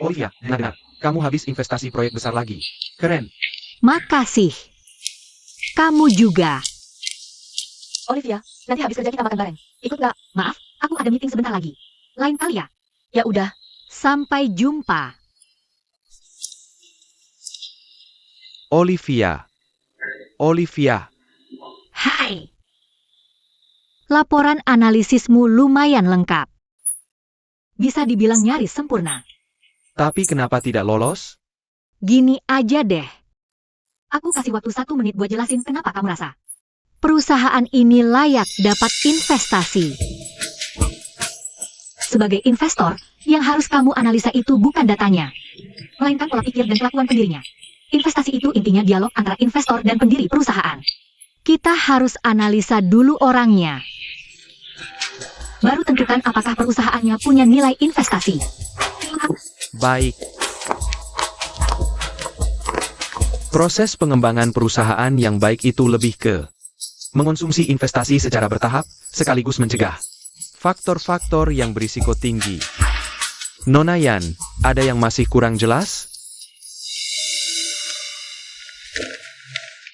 Olivia, benar-benar. Kamu habis investasi proyek besar lagi. Keren. Makasih. Kamu juga. Olivia, nanti habis kerja kita makan bareng. Ikut nggak? Maaf, aku ada meeting sebentar lagi. Lain kali ya? Ya udah. Sampai jumpa. Olivia. Olivia. Hai. Laporan analisismu lumayan lengkap. Bisa dibilang nyaris sempurna. Tapi kenapa tidak lolos? Gini aja deh. Aku kasih waktu 1 menit buat jelasin kenapa kamu rasa. Perusahaan ini layak dapat investasi. Sebagai investor, yang harus kamu analisa itu bukan datanya, melainkan pola pikir dan kelakuan pendirinya. Investasi itu intinya dialog antara investor dan pendiri perusahaan. Kita harus analisa dulu orangnya. Baru tentukan apakah perusahaannya punya nilai investasi. Baik. Proses pengembangan perusahaan yang baik itu lebih ke Mengonsumsi investasi secara bertahap, sekaligus mencegah faktor-faktor yang berisiko tinggi. Nona Yan, ada yang masih kurang jelas?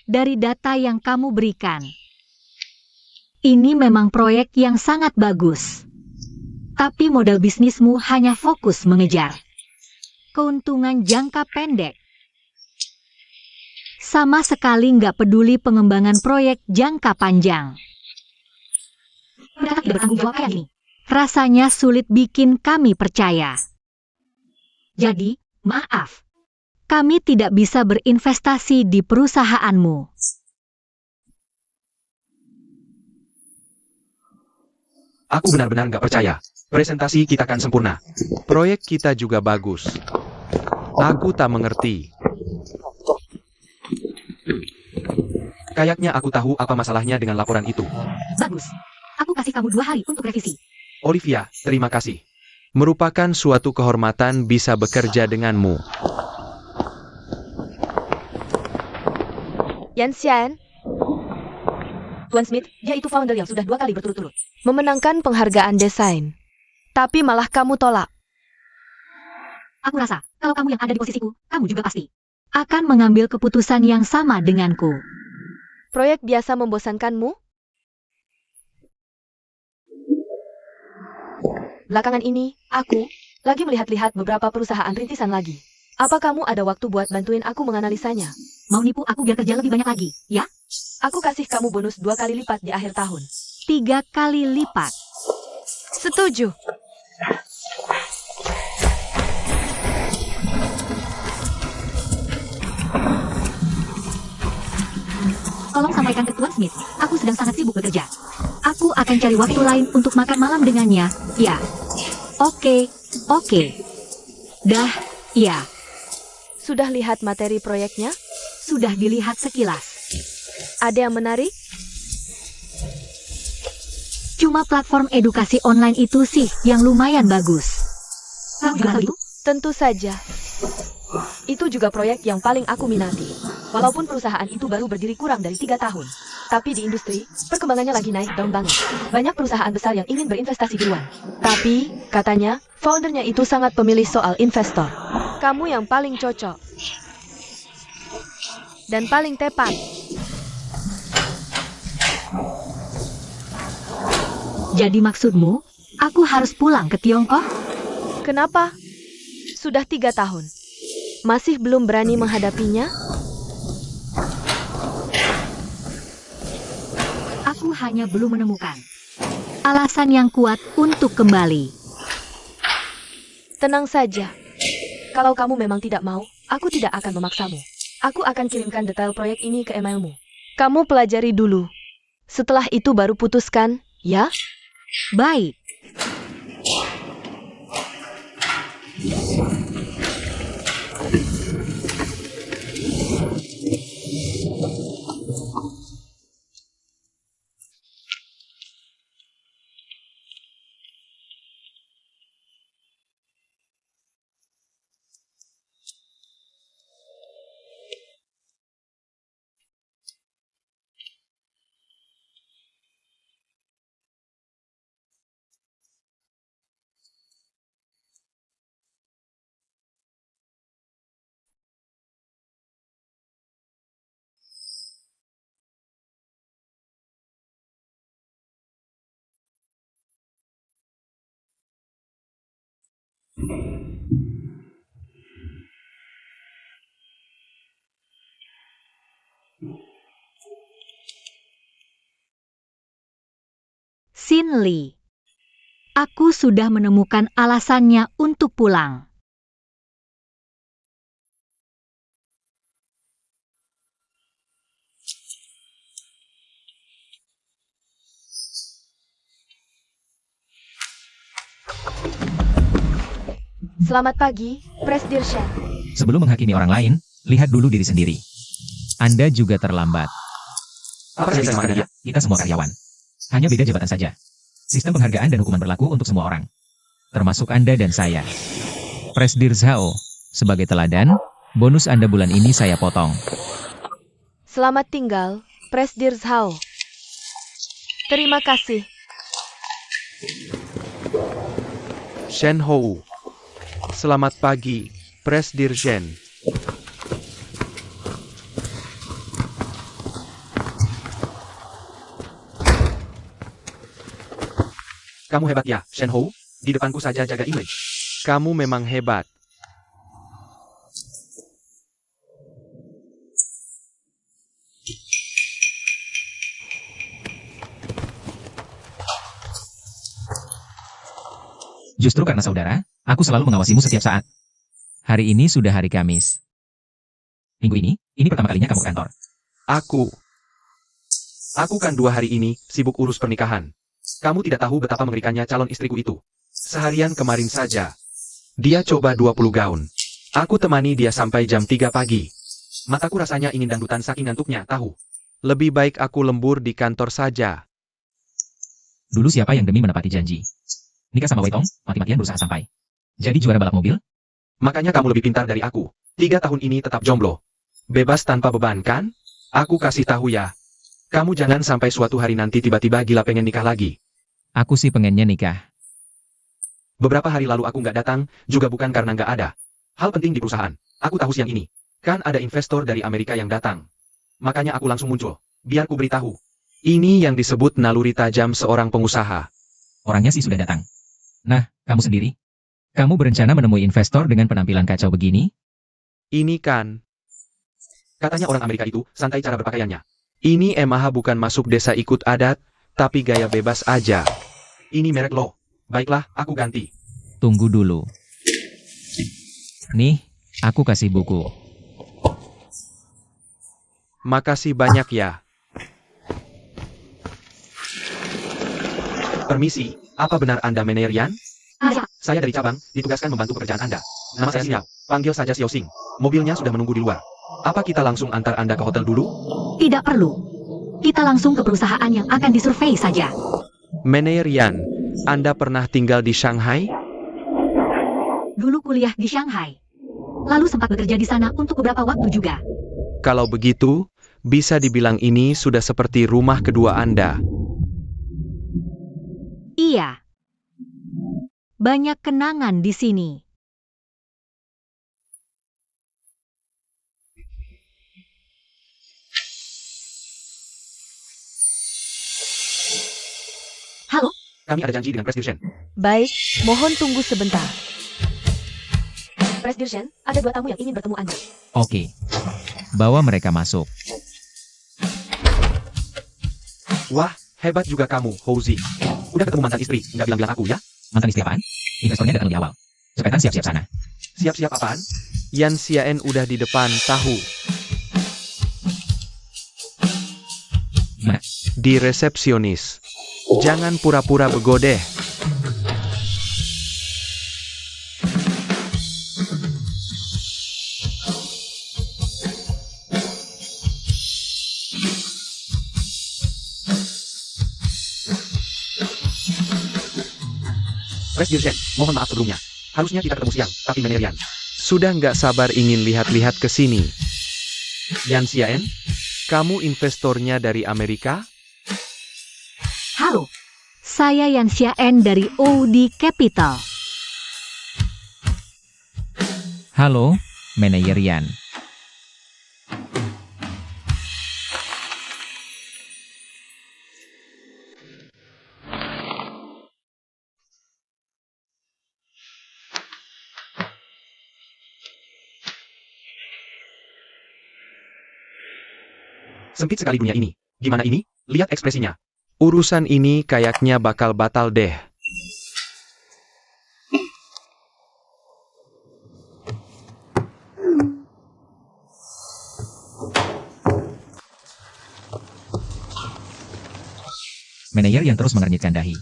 Dari data yang kamu berikan. Ini memang proyek yang sangat bagus. Tapi modal bisnismu hanya fokus mengejar keuntungan jangka pendek. Sama sekali nggak peduli pengembangan proyek jangka panjang. Mereka tidak bertanggung jawab kayak gini. Rasanya sulit bikin kami percaya. Jadi, maaf. Kami tidak bisa berinvestasi di perusahaanmu. Aku benar-benar nggak percaya. Presentasi kita kan sempurna. Proyek kita juga bagus. Aku tak mengerti. Kayaknya aku tahu apa masalahnya dengan laporan itu. Bagus. Aku kasih kamu 2 hari untuk revisi. Olivia, terima kasih. Merupakan suatu kehormatan bisa bekerja denganmu. Yan Xian Tuan Smith, dia itu founder yang sudah 2 kali berturut-turut. memenangkan penghargaan desain. Tapi malah kamu tolak. Aku rasa, kalau kamu yang ada di posisiku, kamu juga pasti Akan mengambil keputusan yang sama denganku. Proyek biasa membosankanmu? Belakangan ini, aku lagi melihat-lihat beberapa perusahaan rintisan lagi. Apa kamu ada waktu buat bantuin aku menganalisanya? Mau nipu aku biar kerja lebih banyak lagi, ya? Aku kasih kamu bonus 2 kali lipat di akhir tahun. 3 kali lipat. Setuju. Tolong sampaikan ke Tuan Smith, aku sedang sangat sibuk bekerja. Aku akan cari waktu lain untuk makan malam dengannya, ya. Oke. Dah, ya. Sudah lihat materi proyeknya? Sudah dilihat sekilas. Ada yang menarik? Cuma platform edukasi online itu sih yang lumayan bagus. Kamu juga tahu itu? Tentu saja. Itu juga proyek yang paling aku minati. Walaupun perusahaan itu baru berdiri kurang dari 3 tahun. Tapi di industri, perkembangannya lagi naik daun banget. Banyak perusahaan besar yang ingin berinvestasi duluan. Tapi, katanya, foundernya itu sangat pemilih soal investor. Kamu yang paling cocok. Dan paling tepat. Jadi maksudmu, aku harus pulang ke Tiongkok? Kenapa? Sudah 3 tahun. Masih belum berani menghadapinya? Aku hanya belum menemukan alasan yang kuat untuk kembali. Tenang saja. Kalau kamu memang tidak mau, aku tidak akan memaksamu. Aku akan kirimkan detail proyek ini ke emailmu. Kamu pelajari dulu. Setelah itu baru putuskan, ya? Baik. Xin Lee. Aku sudah menemukan alasannya untuk pulang. Selamat pagi, Presdir Shen. Sebelum menghakimi orang lain, lihat dulu diri sendiri. Anda juga terlambat. Apa saya bisa memakan dia? Kita semua karyawan. Hanya beda jabatan saja. Sistem penghargaan dan hukuman berlaku untuk semua orang. Termasuk Anda dan saya. Presdir Zhao, sebagai teladan, bonus Anda bulan ini saya potong. Selamat tinggal, Presdir Zhao. Terima kasih. Shen Hou. Selamat pagi, Presdir Shen. Kamu hebat ya, Shen Hou. Di depanku saja jaga image. Kamu memang hebat. Justru karena saudara, aku selalu mengawasimu setiap saat. Hari ini sudah hari Kamis. Minggu ini pertama kalinya kamu ke kantor. Aku kan 2 hari ini sibuk urus pernikahan. Kamu tidak tahu betapa mengerikannya calon istriku itu. Seharian kemarin saja. Dia coba 20 gaun. Aku temani dia sampai jam 3 pagi. Mataku rasanya ingin dangdutan saking ngantuknya, tahu. Lebih baik aku lembur di kantor saja. Dulu siapa yang demi menepati janji? Nikah sama Wei Tong, mati-matian berusaha sampai. Jadi juara balap mobil? Makanya kamu lebih pintar dari aku. 3 tahun ini tetap jomblo. Bebas tanpa beban kan? Aku kasih tahu ya. Kamu jangan sampai suatu hari nanti tiba-tiba gila pengen nikah lagi. Aku sih pengennya nikah. Beberapa hari lalu aku nggak datang, juga bukan karena nggak ada. Hal penting di perusahaan. Aku tahu siang ini. Kan ada investor dari Amerika yang datang. Makanya aku langsung muncul. Biar ku beritahu. Ini yang disebut naluri tajam seorang pengusaha. Orangnya sih sudah datang. Nah, kamu sendiri? Kamu berencana menemui investor dengan penampilan kacau begini? Ini kan, Katanya orang Amerika itu santai cara berpakaiannya. ini Emaha bukan masuk desa ikut adat, tapi gaya bebas aja. Ini merek lo. Baiklah, aku ganti. Tunggu dulu. Nih, aku kasih buku. Makasih banyak ya. Permisi, apa benar Anda Menerian? Iya. Saya dari cabang, ditugaskan membantu pekerjaan Anda. Nama saya Xiao, panggil saja Xiao Xing. Mobilnya sudah menunggu di luar. Apa kita langsung antar Anda ke hotel dulu? Tidak perlu. Kita langsung ke perusahaan yang akan disurvei saja. Menerian, Anda pernah tinggal di Shanghai? Dulu kuliah di Shanghai. Lalu sempat bekerja di sana untuk beberapa waktu juga. Kalau begitu, bisa dibilang ini sudah seperti rumah kedua Anda. Iya. Banyak kenangan di sini. Halo, Kami ada janji dengan Presdir Shen. Baik, mohon tunggu sebentar. Presdir Shen, ada 2 tamu yang ingin bertemu Anda. Oke. Bawa mereka masuk. Wah, hebat juga kamu, Houzi. Udah ketemu mantan istri, nggak bilang-bilang aku ya? Mantan istri apaan? Investornya datang lebih awal. Cepetan siap-siap sana. Siap-siap apaan? Yan Xiaen udah di depan, tahu. Gimana? Di resepsionis. Jangan pura-pura begodeh. Presdir Shen, mohon maaf sebelumnya. Harusnya kita ketemu siang, tapi Menerian. Sudah nggak sabar ingin lihat-lihat ke sini. Yan Xiaen? Kamu investornya dari Amerika? halo. Saya Yan Xiaen dari OD Capital. Halo, manajer Yan. Sempit sekali dunia ini. Gimana ini? Lihat ekspresinya. Urusan ini kayaknya bakal batal deh. Manajer yang terus mengernyitkan dahi.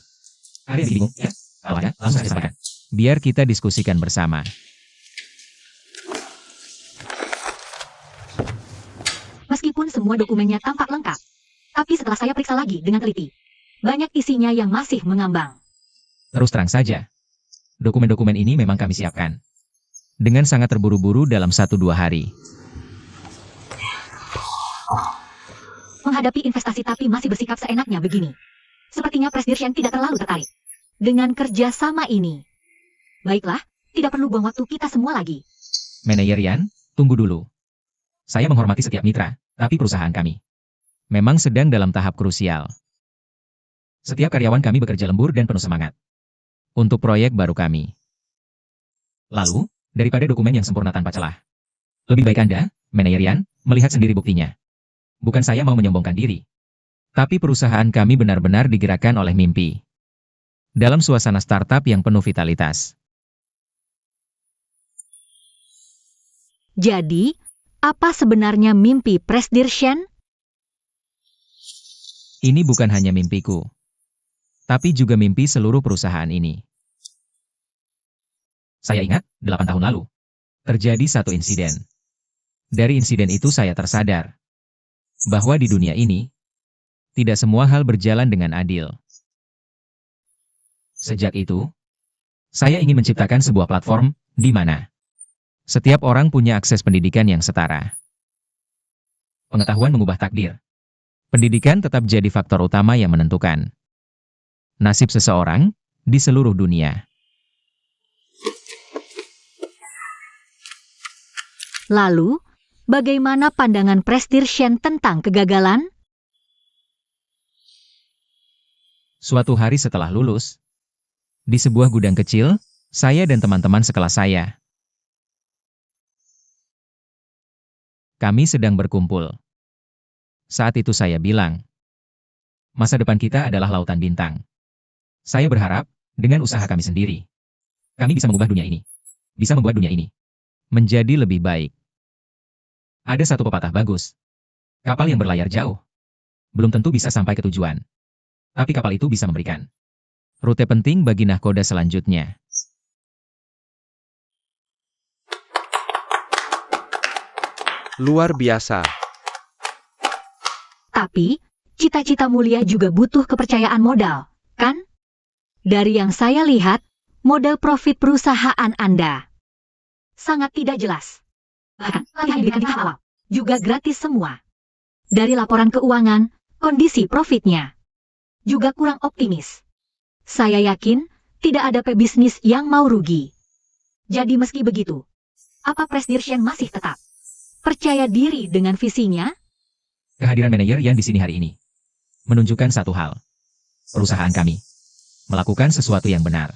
Ada yang bingung, ya? Kalau ada, langsung saya sampaikan. Biar kita diskusikan bersama. Meskipun semua dokumennya tampak lengkap, tapi setelah saya periksa lagi dengan teliti, banyak isinya yang masih mengambang. Terus terang saja. Dokumen-dokumen ini memang kami siapkan. Dengan sangat terburu-buru dalam 1-2 hari. Menghadapi investasi tapi masih bersikap seenaknya begini. Sepertinya Presdirjen tidak terlalu tertarik dengan kerjasama ini. Baiklah, tidak perlu buang waktu kita semua lagi. Manajer Yan, tunggu dulu. Saya menghormati setiap mitra, tapi perusahaan kami memang sedang dalam tahap krusial. Setiap karyawan kami bekerja lembur dan penuh semangat untuk proyek baru kami. Lalu, daripada dokumen yang sempurna tanpa celah, lebih baik Anda, Manajer Yan, melihat sendiri buktinya. Bukan saya mau menyombongkan diri, tapi perusahaan kami benar-benar digerakkan oleh mimpi. Dalam suasana startup yang penuh vitalitas. Jadi, apa sebenarnya mimpi Presdirjen? Ini bukan hanya mimpiku, tapi juga mimpi seluruh perusahaan ini. Saya ingat, 8 tahun lalu, terjadi satu insiden. Dari insiden itu saya tersadar bahwa di dunia ini, tidak semua hal berjalan dengan adil. Sejak itu, saya ingin menciptakan sebuah platform di mana setiap orang punya akses pendidikan yang setara. Pengetahuan mengubah takdir. Pendidikan tetap jadi faktor utama yang menentukan nasib seseorang di seluruh dunia. Lalu, bagaimana pandangan Presdirjen tentang kegagalan? Suatu hari setelah lulus, di sebuah gudang kecil, saya dan teman-teman sekelas saya, kami sedang berkumpul. Saat itu saya bilang, masa depan kita adalah lautan bintang. Saya berharap, dengan usaha kami sendiri, kami bisa mengubah dunia ini. Bisa membuat dunia ini menjadi lebih baik. Ada satu pepatah bagus. Kapal yang berlayar jauh belum tentu bisa sampai ke tujuan. Tapi kapal itu bisa memberikan rute penting bagi nahkoda selanjutnya. Luar biasa. Tapi, cita-cita mulia juga butuh kepercayaan modal, kan? Dari yang saya lihat, model profit perusahaan Anda sangat tidak jelas. Bahkan, latihan diberikan di tahap awal, juga gratis semua. Dari laporan keuangan, kondisi profitnya juga kurang optimis. Saya yakin, tidak ada pebisnis yang mau rugi. Jadi meski begitu, apa Presdirjen masih tetap percaya diri dengan visinya? Kehadiran manajer yang di sini hari ini menunjukkan satu hal. Perusahaan kami melakukan sesuatu yang benar.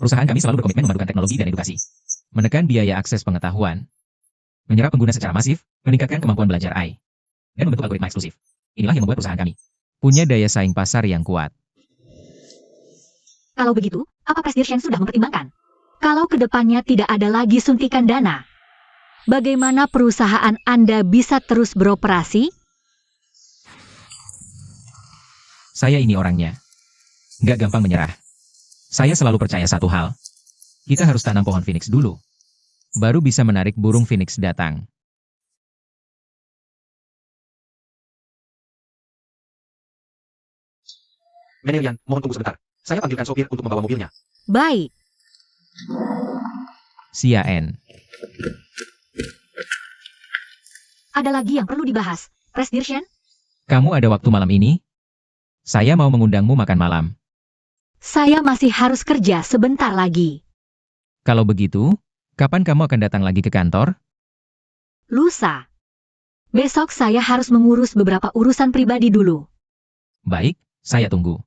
Perusahaan kami selalu berkomitmen memadukan teknologi dan edukasi, menekan biaya akses pengetahuan, menyerap pengguna secara masif, meningkatkan kemampuan belajar AI, dan membentuk algoritma eksklusif. Inilah yang membuat perusahaan kami punya daya saing pasar yang kuat. Kalau begitu, apa Presdirjen sudah mempertimbangkan? Kalau kedepannya tidak ada lagi suntikan dana, Bagaimana perusahaan Anda bisa terus beroperasi? Saya ini orangnya nggak gampang menyerah. Saya selalu percaya satu hal. Kita harus tanam pohon Phoenix dulu. Baru bisa menarik burung Phoenix datang. Manajer Yan, mohon tunggu sebentar. Saya panggilkan sopir untuk membawa mobilnya. Baik, Sia N. ada lagi yang perlu dibahas. Presdirjen, Kamu ada waktu malam ini? Saya mau mengundangmu makan malam. saya masih harus kerja sebentar lagi. Kalau begitu, kapan kamu akan datang lagi ke kantor? Lusa. Besok saya harus mengurus beberapa urusan pribadi dulu. Baik, saya tunggu.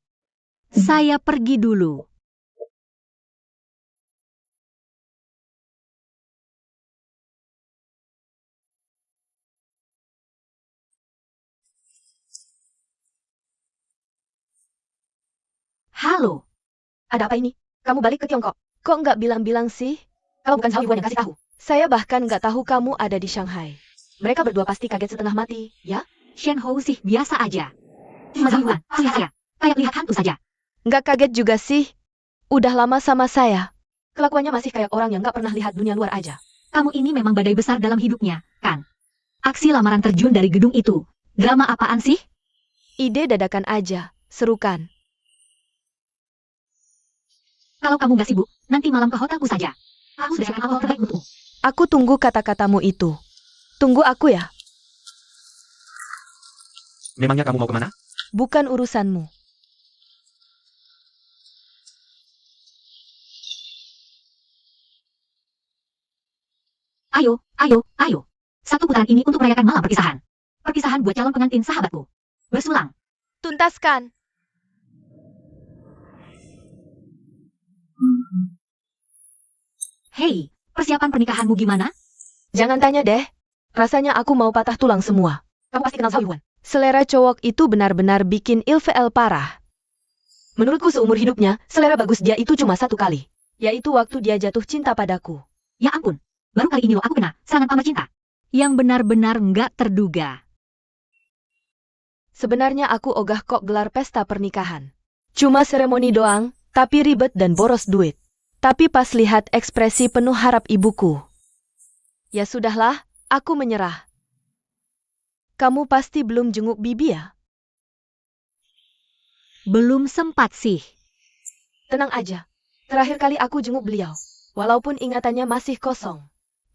Saya pergi dulu. Halo, Ada apa ini? Kamu balik ke Tiongkok? Kok nggak bilang-bilang sih? kamu bukan Zhao Yuan yang kasih tahu. Saya bahkan nggak tahu kamu ada di Shanghai. Mereka berdua pasti kaget setengah mati, ya? Shen Hou sih biasa aja. Cuma Zhao Yuan, lihat saya. Kayak lihat hantu saja. Nggak kaget juga sih. Udah lama sama saya. Kelakuannya masih kayak orang yang nggak pernah lihat dunia luar aja. Kamu ini memang badai besar dalam hidupnya, kan? Aksi lamaran terjun dari gedung itu. Drama apaan sih? Ide dadakan aja, seru kan? Kalau kamu nggak sibuk, nanti malam ke hotelku saja. Aku sudah siapkan alkohol terbaik untukmu. Aku tunggu kata-katamu itu. Tunggu aku ya, Memangnya kamu mau kemana? bukan urusanmu. Ayo, ayo, ayo. Satu putaran ini untuk merayakan malam perpisahan. Perpisahan buat calon pengantin sahabatku. Bersulang. Tuntaskan. Hei, persiapan pernikahanmu gimana? Jangan tanya deh. Rasanya aku mau patah tulang semua. Kamu pasti kenal Zhao Yuan. Selera cowok itu benar-benar bikin ilfeel parah. Menurutku seumur hidupnya, selera bagus dia itu cuma satu kali. Yaitu waktu dia jatuh cinta padaku. Ya ampun, baru kali ini loh aku kena serangan pamor cinta. Yang benar-benar nggak terduga. Sebenarnya aku ogah kok gelar pesta pernikahan. Cuma seremoni doang, tapi ribet dan boros duit. Tapi pas lihat ekspresi penuh harap ibuku. Ya sudahlah, aku menyerah. Kamu pasti belum jenguk bibi ya? Belum sempat sih. Tenang aja. Terakhir kali aku jenguk beliau. Walaupun ingatannya masih kosong.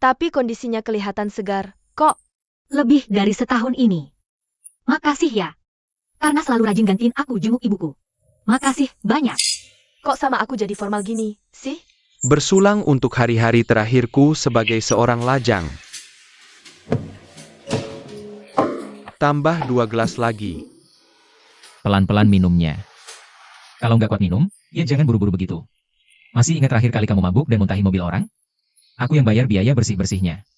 Tapi kondisinya kelihatan segar, kok. Lebih dari setahun ini. Makasih ya. Karena selalu rajin gantiin aku jenguk ibuku. Makasih banyak. Kok sama aku jadi formal gini, sih? Bersulang untuk hari-hari terakhirku sebagai seorang lajang. Tambah 2 gelas lagi. Pelan-pelan minumnya. Kalau nggak kuat minum, ya jangan buru-buru begitu. Masih ingat terakhir kali kamu mabuk dan muntahin mobil orang? Aku yang bayar biaya bersih-bersihnya.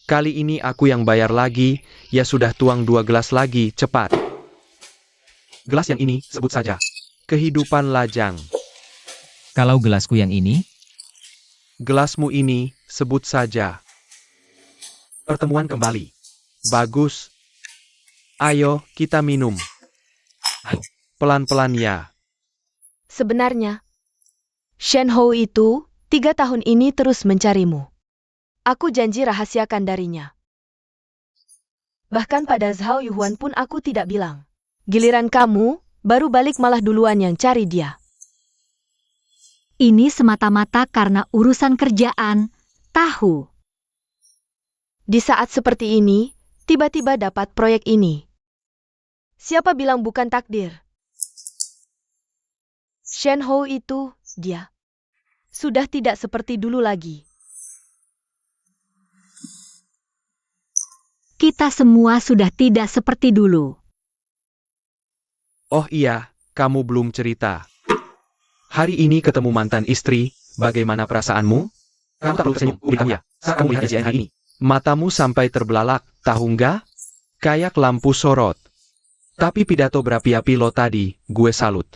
Kali ini aku yang bayar lagi, ya sudah tuang 2 gelas lagi, cepat. Gelas yang ini, sebut saja. Kehidupan lajang. Kalau gelasku yang ini, Gelasmu ini, sebut saja. Pertemuan kembali. Bagus. Ayo, kita minum. Pelan-pelan ya. Sebenarnya, Shen Hou itu 3 tahun ini terus mencarimu. Aku janji rahasiakan darinya. Bahkan pada Zhao Yuan pun aku tidak bilang. Giliran kamu, baru balik malah duluan yang cari dia. Ini semata-mata karena urusan kerjaan, tahu. Di saat seperti ini, tiba-tiba dapat proyek ini. Siapa bilang bukan takdir? Shen Hou itu, dia. Sudah tidak seperti dulu lagi. Kita semua sudah tidak seperti dulu. Oh iya, kamu belum cerita. Hari ini ketemu mantan istri, bagaimana perasaanmu? Kamu tak perlu tersenyum, beritahu ya. Saat kamu lihat kejadian hari ini. Matamu sampai terbelalak, tahu nggak? Kayak lampu sorot. Tapi pidato berapi-api lo tadi, gue salut.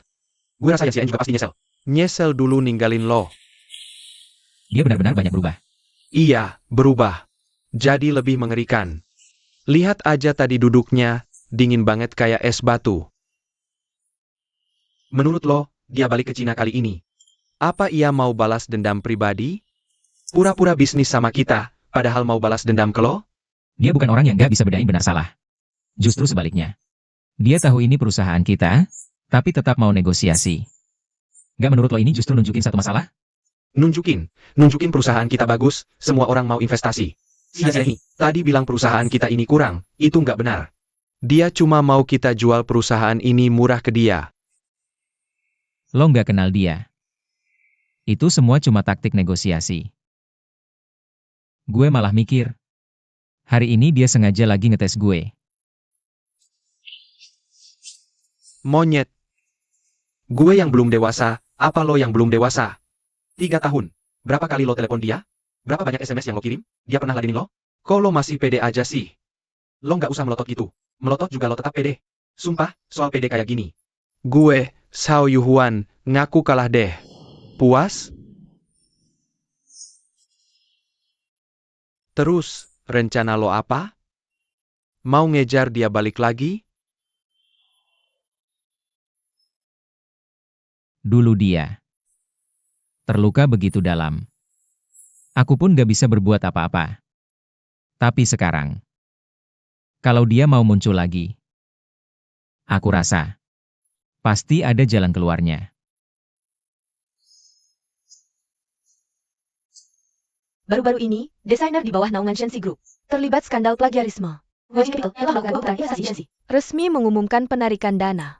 Gue rasa Yan juga pasti nyesel. Nyesel dulu ninggalin lo. dia benar-benar banyak berubah. Iya, berubah. Jadi lebih mengerikan. Lihat aja tadi duduknya, dingin banget kayak es batu. Menurut lo, dia balik ke Cina kali ini. Apa ia mau balas dendam pribadi? Pura-pura bisnis sama kita, padahal mau balas dendam ke lo? Dia bukan orang yang nggak bisa bedain benar salah. Justru sebaliknya. Dia tahu ini perusahaan kita, tapi tetap mau negosiasi. Nggak menurut lo ini justru nunjukin satu masalah? Nunjukin perusahaan kita bagus, semua orang mau investasi. Si ini, tadi bilang perusahaan kita ini kurang, itu nggak benar. Dia cuma mau kita jual perusahaan ini murah ke dia. Lo nggak kenal dia. Itu semua cuma taktik negosiasi. Gue malah mikir. Hari ini dia sengaja lagi ngetes gue. Monyet. Gue yang belum dewasa, apa lo yang belum dewasa? 3 tahun. Berapa kali lo telepon dia? Berapa banyak SMS yang lo kirim? Dia pernah ladenin lo? Kok lo masih pede aja sih? Lo nggak usah melotot gitu. Melotot juga lo tetap pede. Sumpah, soal pede kayak gini. Gue, Xiao Yuhuan, ngaku kalah deh. Puas? Terus, rencana lo apa? Mau ngejar dia balik lagi? Dulu dia terluka begitu dalam. Aku pun gak bisa berbuat apa-apa. Tapi sekarang, kalau dia mau muncul lagi, aku rasa pasti ada jalan keluarnya. Baru-baru ini, desainer di bawah naungan Shensi Group terlibat skandal plagiarisme. Wage Capital telah melakukan pemutaran investasi Shensi. Resmi mengumumkan penarikan dana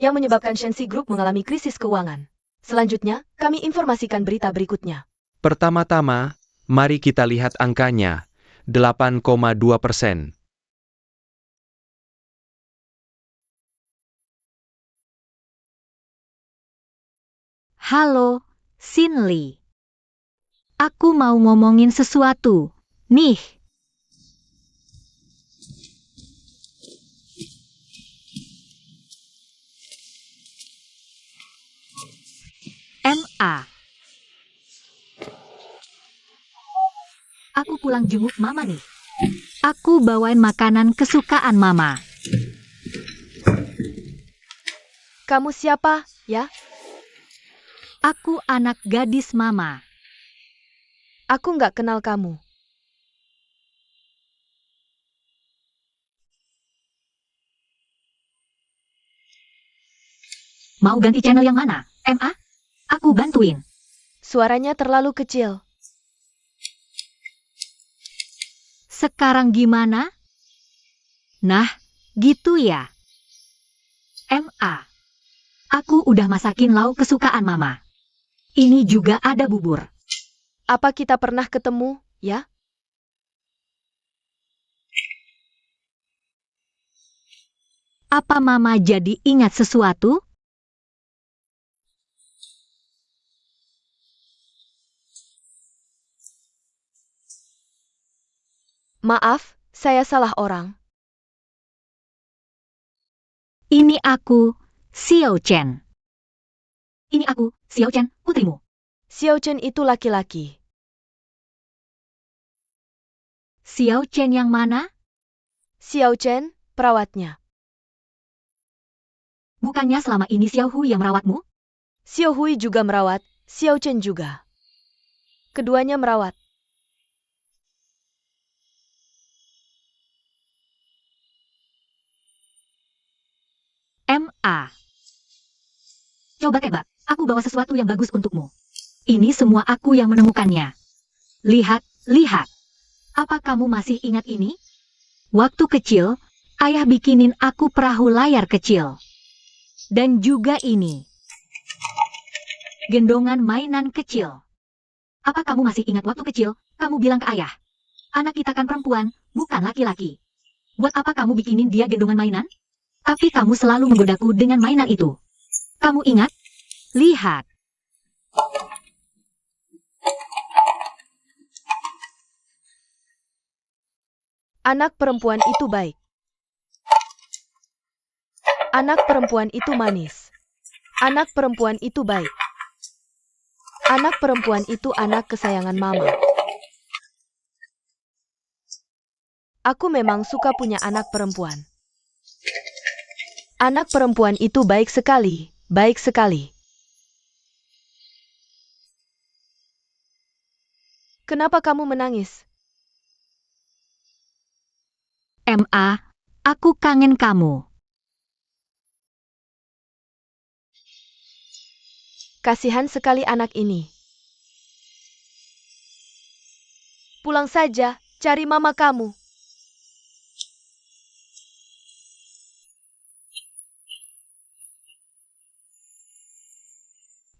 yang menyebabkan Shensi Group mengalami krisis keuangan. Selanjutnya, kami informasikan berita berikutnya. Pertama-tama, mari kita lihat angkanya. 8,2%. Halo, Sinli. Aku mau ngomongin sesuatu. Nih. MA. Aku pulang jenguk Mama nih. Aku bawain makanan kesukaan Mama. Kamu siapa, ya? Aku anak gadis Mama. Aku nggak kenal kamu. Mau ganti channel yang mana? MA? Aku bantuin. Suaranya terlalu kecil. Sekarang gimana? Nah, gitu ya. MA. Aku udah masakin lauk kesukaan Mama. Ini juga ada bubur. Apa kita pernah ketemu, ya? Apa Mama jadi ingat sesuatu? Maaf, saya salah orang. Ini aku, Xiao Chen. Ini aku, Xiao Chen, putrimu. Xiao Chen itu laki-laki. Xiao Chen yang mana? Xiao Chen, perawatnya. Bukannya selama ini Xiao Hui yang merawatmu? Xiao Hui juga merawat, Xiao Chen juga. Keduanya merawat. MA. Coba tebak, aku bawa sesuatu yang bagus untukmu. Ini semua aku yang menemukannya. Lihat, lihat. Apa kamu masih ingat ini? Waktu kecil, ayah bikinin aku perahu layar kecil. Dan juga ini. Gendongan mainan kecil. Apa kamu masih ingat waktu kecil, kamu bilang ke ayah? Anak kita kan perempuan, bukan laki-laki. Buat apa kamu bikinin dia gendongan mainan? Tapi kamu selalu menggodaku dengan mainan itu. Kamu ingat? Lihat. Anak perempuan itu baik. Anak perempuan itu manis. Anak perempuan itu baik. Anak perempuan itu anak kesayangan mama. Aku memang suka punya anak perempuan. Anak perempuan itu baik sekali, baik sekali. Kenapa kamu menangis? MA, aku kangen kamu. Kasihan sekali anak ini. Pulang saja, cari mama kamu.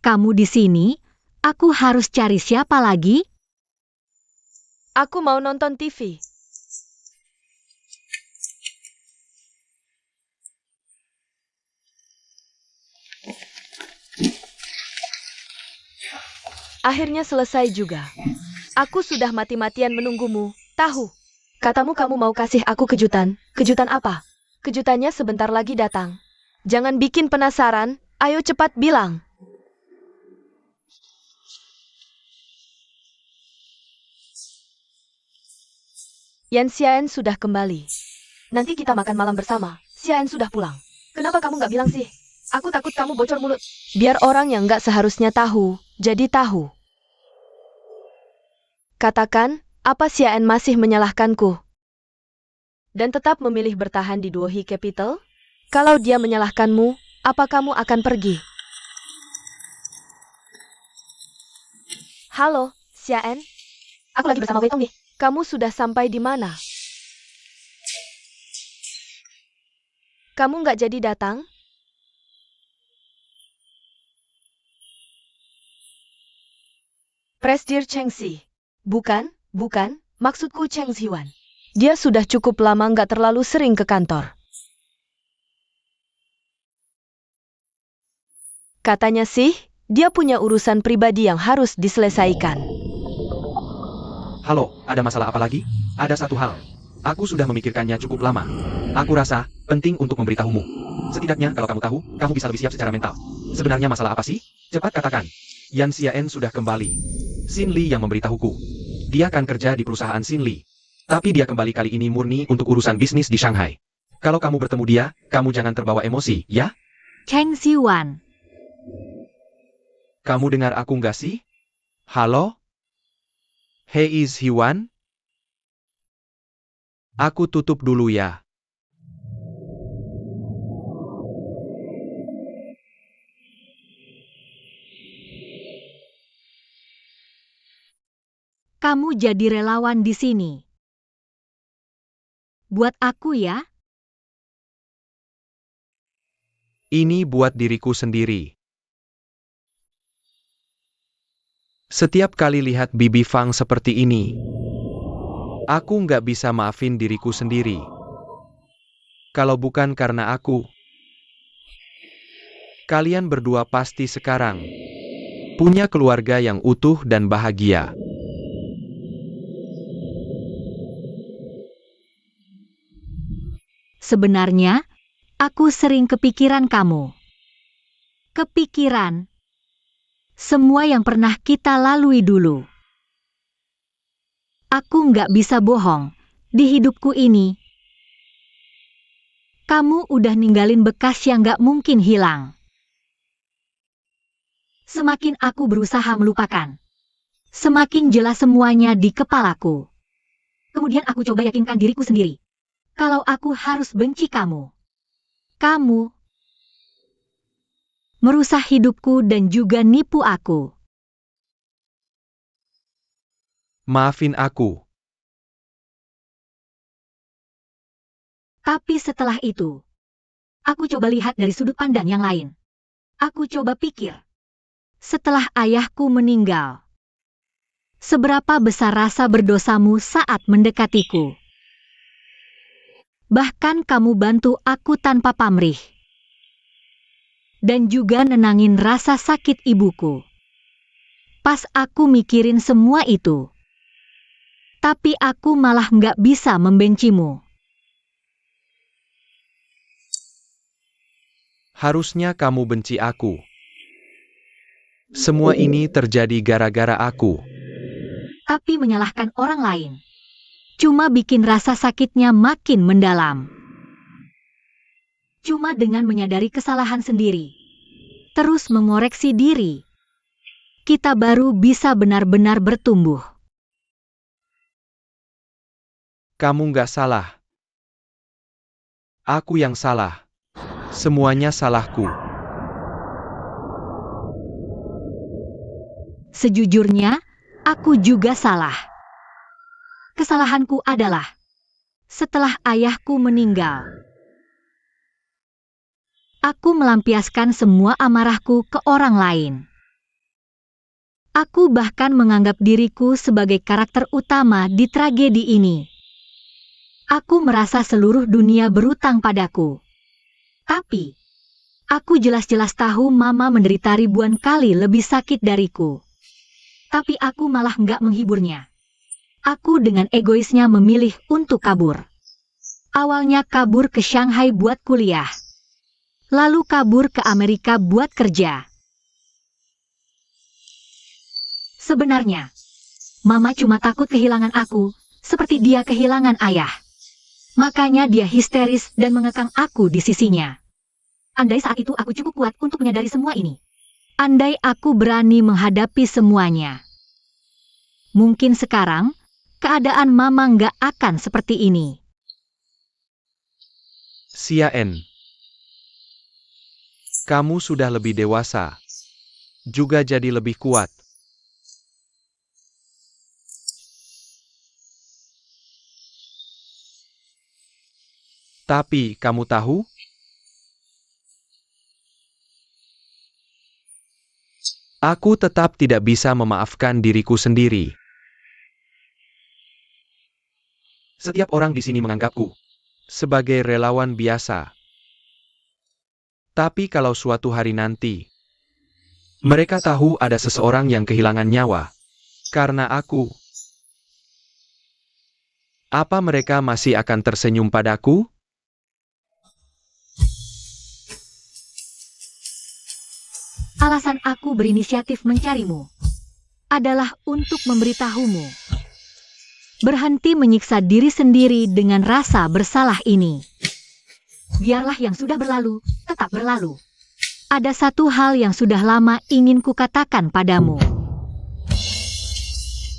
Kamu di sini, aku harus cari siapa lagi? Aku mau nonton TV. Akhirnya selesai juga. Aku sudah mati-matian menunggumu, tahu. Katamu kamu mau kasih aku kejutan. Kejutan apa? Kejutannya sebentar lagi datang. Jangan bikin penasaran, Ayo cepat bilang. Yan Xian sudah kembali. Nanti kita makan malam bersama. Xian sudah pulang. Kenapa kamu nggak bilang sih? Aku takut kamu bocor mulut. Biar orang yang nggak seharusnya tahu, jadi tahu. Katakan, apa Xian masih menyalahkanku? Dan tetap memilih bertahan di Duohi Capital? Kalau dia menyalahkanmu, apa kamu akan pergi? Halo, Xian. Aku lagi bersama Wei Tong nih. Kamu sudah sampai di mana? Kamu nggak jadi datang? Presdir Chengxi. Bukan, maksudku Cheng Ziwan. Dia sudah cukup lama nggak terlalu sering ke kantor. Katanya sih, dia punya urusan pribadi yang harus diselesaikan. Halo, ada masalah apa lagi? Ada satu hal. Aku sudah memikirkannya cukup lama. Aku rasa penting untuk memberitahumu. Setidaknya kalau kamu tahu, kamu bisa lebih siap secara mental. Sebenarnya masalah apa sih? Cepat katakan. Yan Xian sudah kembali. Xin Li yang memberitahuku. Dia akan kerja di perusahaan Xin Li. Tapi dia kembali kali ini murni untuk urusan bisnis di Shanghai. Kalau kamu bertemu dia, kamu jangan terbawa emosi, ya? Cheng Ziwan. Kamu dengar aku nggak sih? Halo? Hey is Hiwan? Aku tutup dulu ya. Kamu jadi relawan di sini. Buat aku ya. Ini buat diriku sendiri. Setiap kali lihat Bibi Fang seperti ini, aku nggak bisa maafin diriku sendiri. Kalau bukan karena aku, kalian berdua pasti sekarang punya keluarga yang utuh dan bahagia. Sebenarnya, aku sering kepikiran kamu. Kepikiran semua yang pernah kita lalui dulu. Aku nggak bisa bohong, di hidupku ini, kamu udah ninggalin bekas yang nggak mungkin hilang. Semakin aku berusaha melupakan, semakin jelas semuanya di kepalaku. Kemudian aku coba yakinkan diriku sendiri. Kalau aku harus benci kamu. Kamu merusak hidupku dan juga nipu aku. Maafin aku. Tapi setelah itu, aku coba lihat dari sudut pandang yang lain. Aku coba pikir, setelah ayahku meninggal, seberapa besar rasa berdosamu saat mendekatiku. Bahkan kamu bantu aku tanpa pamrih. Dan juga nenangin rasa sakit ibuku. Pas aku mikirin semua itu. Tapi aku malah nggak bisa membencimu. Harusnya kamu benci aku. Semua ini terjadi gara-gara aku. Tapi menyalahkan orang lain cuma bikin rasa sakitnya makin mendalam. Cuma dengan menyadari kesalahan sendiri, terus mengoreksi diri, kita baru bisa benar-benar bertumbuh. Kamu nggak salah. Aku yang salah. Semuanya salahku. Sejujurnya, aku juga salah. Kesalahanku adalah, setelah ayahku meninggal, aku melampiaskan semua amarahku ke orang lain. Aku bahkan menganggap diriku sebagai karakter utama di tragedi ini. Aku merasa seluruh dunia berutang padaku. Tapi, aku jelas-jelas tahu Mama menderita ribuan kali lebih sakit dariku. Tapi aku malah nggak menghiburnya. Aku dengan egoisnya memilih untuk kabur. Awalnya kabur ke Shanghai buat kuliah. lalu kabur ke Amerika buat kerja. Sebenarnya, Mama cuma takut kehilangan aku, seperti dia kehilangan ayah. Makanya dia histeris dan mengekang aku di sisinya. Andai saat itu aku cukup kuat untuk menyadari semua ini. Andai aku berani menghadapi semuanya. Mungkin sekarang, keadaan Mama nggak akan seperti ini. Xia En. Kamu sudah lebih dewasa. Juga jadi lebih kuat. Tapi, kamu tahu? Aku tetap tidak bisa memaafkan diriku sendiri. Setiap orang di sini menganggapku Sebagai relawan biasa. Tapi kalau suatu hari nanti, mereka tahu ada seseorang yang kehilangan nyawa. karena aku, apa mereka masih akan tersenyum padaku? Alasan aku berinisiatif mencarimu adalah untuk memberitahumu. Berhenti menyiksa diri sendiri dengan rasa bersalah ini. Biarlah yang sudah berlalu, tetap berlalu. Ada satu hal yang sudah lama ingin kukatakan padamu.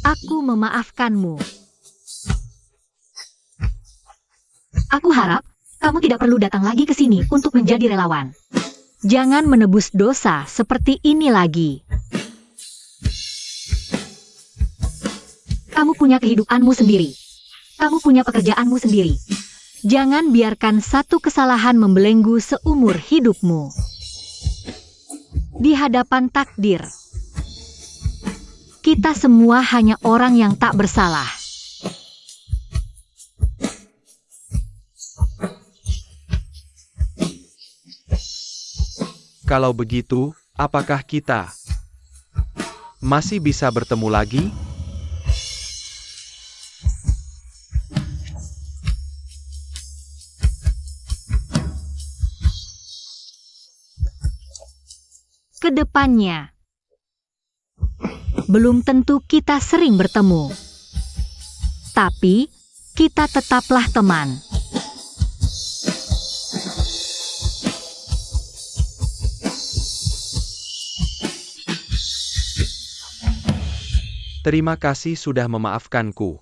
Aku memaafkanmu. Aku harap kamu tidak perlu datang lagi ke sini untuk menjadi relawan. Jangan menebus dosa seperti ini lagi. Kamu punya kehidupanmu sendiri. Kamu punya pekerjaanmu sendiri. Jangan biarkan satu kesalahan membelenggu seumur hidupmu. Di hadapan takdir, kita semua hanya orang yang tak bersalah. Kalau begitu, apakah kita masih bisa bertemu lagi? Kedepannya, belum tentu kita sering bertemu, tapi kita tetaplah teman. Terima kasih sudah memaafkanku.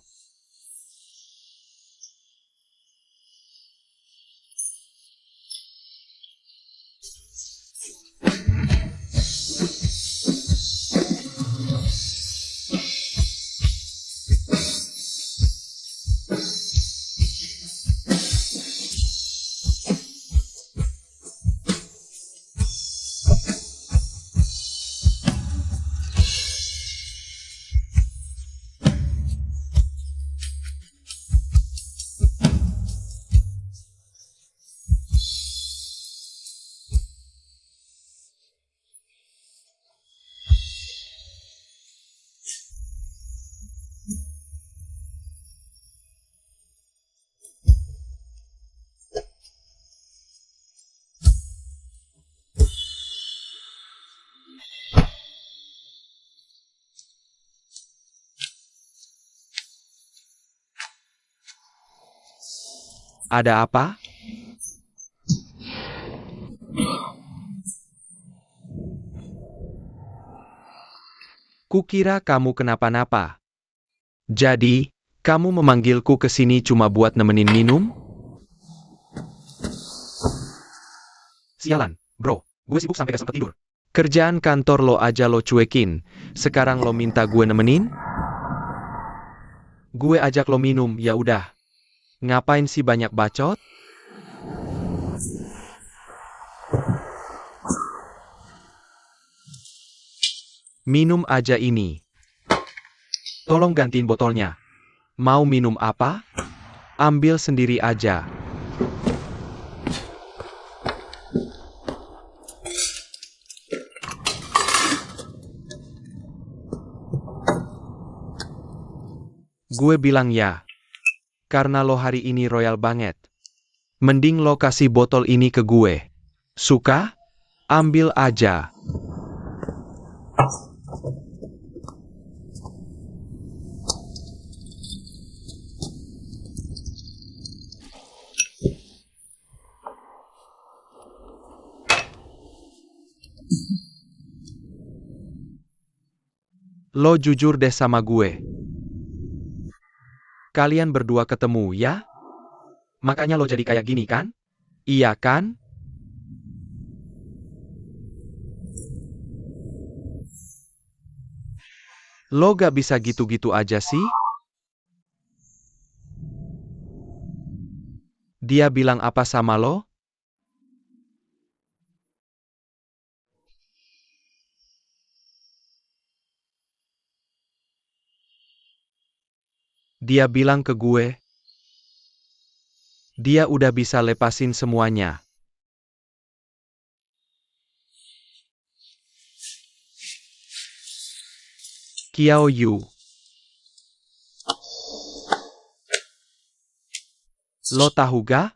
Ada apa? Kukira kamu kenapa-napa. Jadi, kamu memanggilku ke sini cuma buat nemenin minum? Sialan, bro. Gue sibuk sampai gak sempet tidur. Kerjaan kantor lo aja lo cuekin. Sekarang lo minta gue nemenin? Gue ajak lo minum, ya udah. Ngapain sih banyak bacot? Minum aja ini. Tolong gantiin botolnya. Mau minum apa? Ambil sendiri aja. Gue bilang ya. Karena lo hari ini royal banget. Mending lo kasih botol ini ke gue. Suka? Ambil aja. Lo jujur deh sama gue. Kalian berdua ketemu, ya? Makanya lo jadi kayak gini kan? Iya kan? Lo gak bisa gitu-gitu aja sih? Dia bilang apa sama lo? Dia bilang ke gue, dia udah bisa lepasin semuanya. Qiao Yu. Lo tahu gak?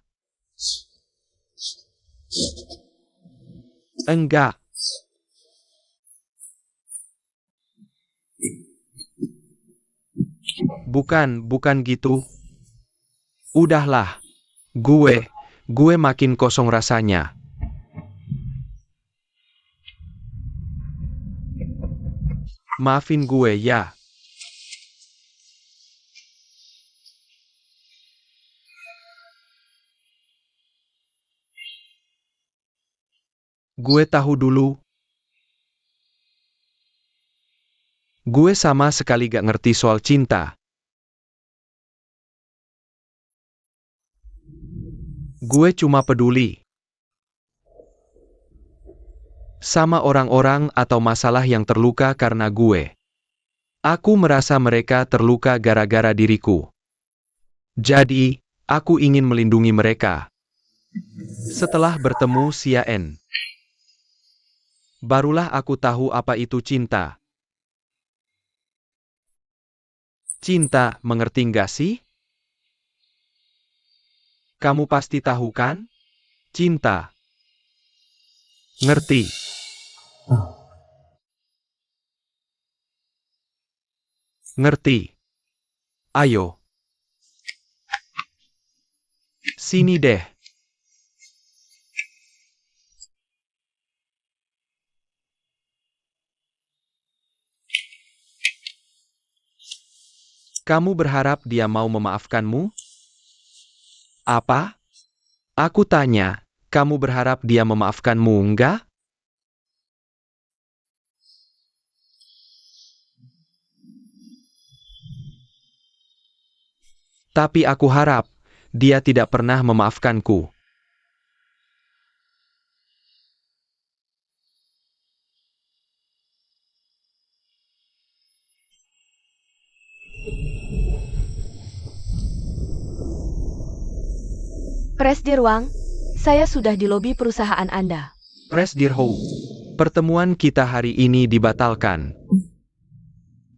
Enggak. Bukan gitu. Udahlah. Gue makin kosong rasanya. Maafin gue ya. Gue tahu dulu. Gue sama sekali gak ngerti soal cinta. Gue cuma peduli sama orang-orang atau masalah yang terluka karena gue. Aku merasa mereka terluka gara-gara diriku. Jadi, aku ingin melindungi mereka. Setelah bertemu Xian, barulah aku tahu apa itu cinta. Cinta, mengerti nggak sih? Kamu pasti tahu kan? Cinta. Ngerti. Ngerti. Ayo. Sini deh. Kamu berharap dia mau memaafkanmu? Apa? Aku tanya, kamu berharap dia memaafkanmu enggak? Tapi aku harap, dia tidak pernah memaafkanku. Presdir Wang, saya sudah di lobi perusahaan Anda. Presdir Hou, pertemuan kita hari ini dibatalkan.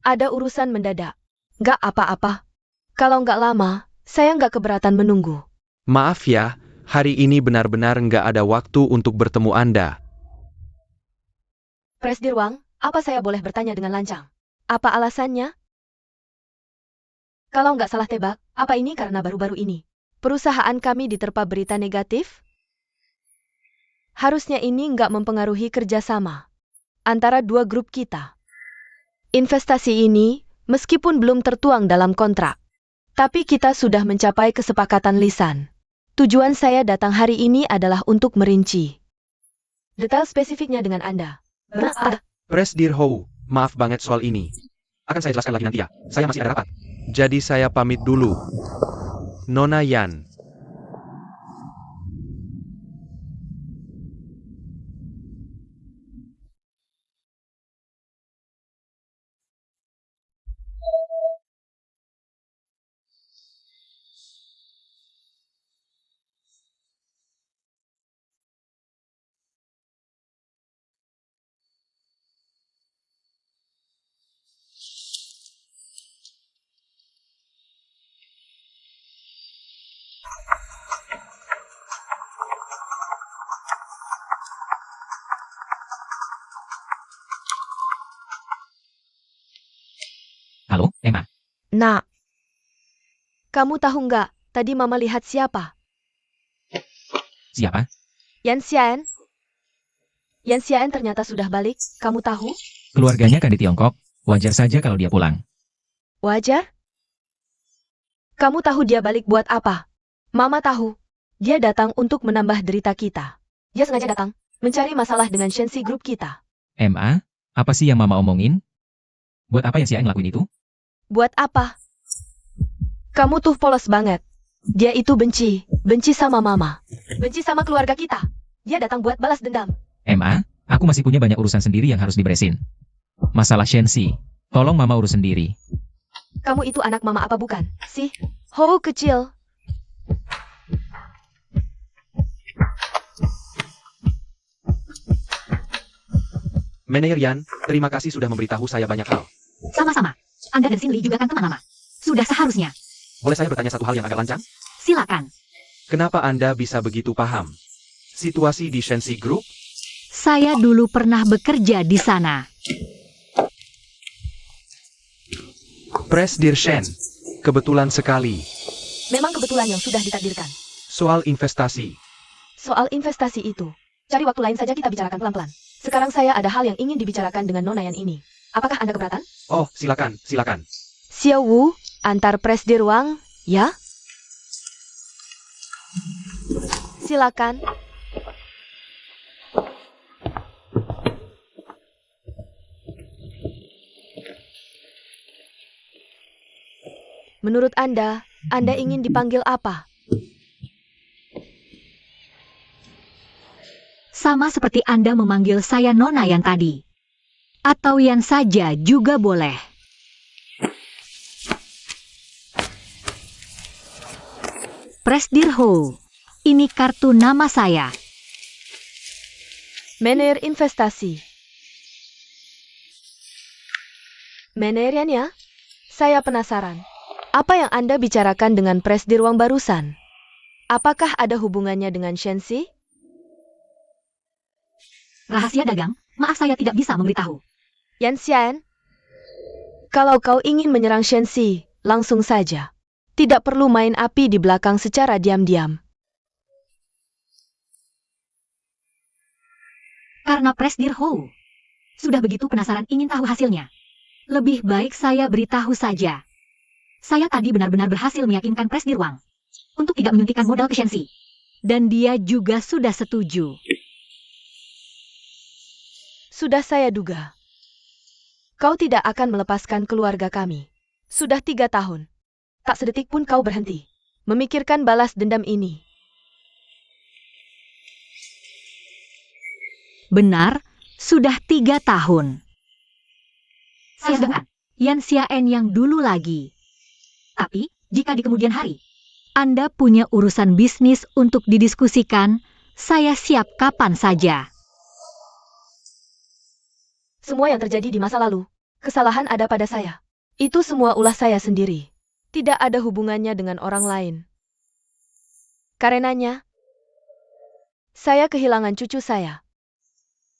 Ada urusan mendadak. Gak apa-apa. Kalau nggak lama, saya nggak keberatan menunggu. Maaf ya, hari ini benar-benar nggak ada waktu untuk bertemu Anda. Presdir Wang, apa saya boleh bertanya dengan lancang? Apa alasannya? Kalau nggak salah tebak, apa ini karena baru-baru ini perusahaan kami diterpa berita negatif? Harusnya ini nggak mempengaruhi kerjasama antara dua grup kita. Investasi ini, meskipun belum tertuang dalam kontrak, tapi kita sudah mencapai kesepakatan lisan. Tujuan saya datang hari ini adalah untuk merinci detail spesifiknya dengan Anda. Presdir Hou, maaf banget soal ini. Akan saya jelaskan lagi nanti ya, saya masih ada rapat. Jadi saya pamit dulu. Nona Yan. Halo, Emma. Nak, kamu tahu nggak, tadi Mama lihat siapa? Siapa? Yan Xian. Yan Xian ternyata sudah balik, kamu tahu? Keluarganya kan di Tiongkok. Wajar saja kalau dia pulang. Wajar? Kamu tahu dia balik buat apa? Mama tahu. Dia datang untuk menambah derita kita. Dia sengaja datang, mencari masalah dengan Shensi Group kita. Emma, apa sih yang Mama omongin? Buat apa yang si Aeng ngelakuin itu? Buat apa? Kamu tuh polos banget. Dia itu benci sama Mama. Benci sama keluarga kita. Dia datang buat balas dendam. Emma, aku masih punya banyak urusan sendiri yang harus diberesin. Masalah Shensi, tolong Mama urus sendiri. Kamu itu anak Mama apa bukan? Sih, Hou kecil. Manajer Yan, terima kasih sudah memberitahu saya banyak hal. Sama-sama. Anda dan Xin Li juga kan teman lama. Sudah seharusnya. Boleh saya bertanya satu hal yang agak lancang? Silakan. Kenapa Anda bisa begitu paham situasi di Shensi Group? Saya dulu pernah bekerja di sana. Presdir Shen, kebetulan sekali. Memang kebetulan yang sudah ditakdirkan. Soal investasi. Soal investasi itu, cari waktu lain saja kita bicarakan pelan-pelan. Sekarang saya ada hal yang ingin dibicarakan dengan Nona Yan ini. Apakah Anda keberatan? Oh, silakan, silakan. Xiao Wu, antar Presdir Wang, ya? Silakan. Menurut Anda ingin dipanggil apa? Sama seperti Anda memanggil saya Nona yang tadi. Atau Yan saja juga boleh. Presdir Ho, ini kartu nama saya. Manajer investasi. Manajer Yan ya? Saya penasaran. Apa yang Anda bicarakan dengan Presdir Wang barusan? Apakah ada hubungannya dengan Shensi? Rahasia dagang, maaf saya tidak bisa memberitahu. Yan Xian, kalau kau ingin menyerang Shensi, langsung saja. Tidak perlu main api di belakang secara diam-diam. Karena Presdir Ho sudah begitu penasaran ingin tahu hasilnya. Lebih baik saya beritahu saja. Saya tadi benar-benar berhasil meyakinkan Presdir Wang untuk tidak menyuntikkan modal ke Shensi. Dan dia juga sudah setuju. Sudah saya duga. Kau tidak akan melepaskan keluarga kami. Sudah 3 tahun. Tak sedetik pun kau berhenti memikirkan balas dendam ini. Benar, sudah 3 tahun. Saya sedang. Yan Xiaen yang dulu lagi. Tapi, jika di kemudian hari, Anda punya urusan bisnis untuk didiskusikan, saya siap kapan saja. Semua yang terjadi di masa lalu, kesalahan ada pada saya. Itu semua ulah saya sendiri. Tidak ada hubungannya dengan orang lain. Karenanya, saya kehilangan cucu saya.